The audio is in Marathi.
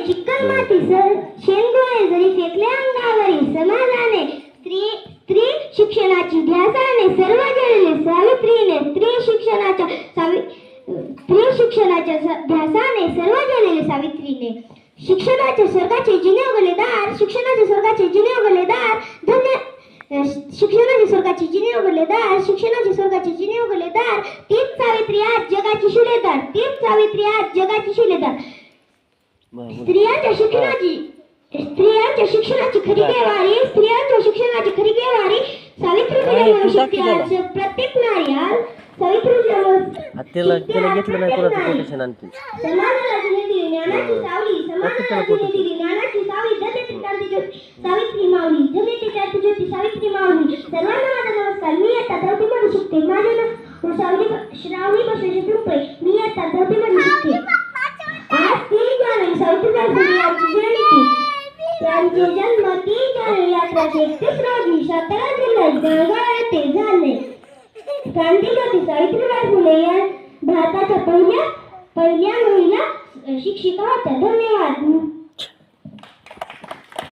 चिकन माती शेंगोळे जरी फेकले अंगावरी समाजाने स्त्री शिक्षणाची ध्यासाने सर्व जळले सावित्रीने स्त्री शिक्षणाच्या ध्यासाने सर्व जळले सावित्रीने शिक्षणाच्या स्वर्गाचे जिने उघडले दार शिक्षणाच्या स्वर्गाचे जिने उघडले दार शिक्षणाचे स्वर्गाचे जिने उघडले दार शिक्षणाचे स्वर्गाचे जिने उघडले दार तीच सावित्री आज जगाची शिलेदार तीच सावित्री आज जगाची शिलेदार स्त्रियांच्या शिक्षणाची खरी केवारी सावित्रीबाई शक्ती आज प्रत्येक नारी आज त्याला घेतलं नाही कोणाचं कोटेशन आणखी सावित्री माऊली धन्यते त्याची ज्योती सावित्री माऊली सर्वांना माझा नमस्कार मी आता चौथी म्हणू शकते माझे नाव श्रावणी बसवेचे पिंपळे मी आता चौथी म्हणू शकते आज 3 जानेवारी सावित्रीबाई फुले यांची जयंती त्यांचे जन्म 3 जानेवारी 1831 रोजी सातारा जिल्ह्यात जळगाव येथे झाले क्रांतिज्योती सावित्रीबाई फुले या भारताच्या पहिल्या महिला शिक्षिका होत्या धन्यवाद.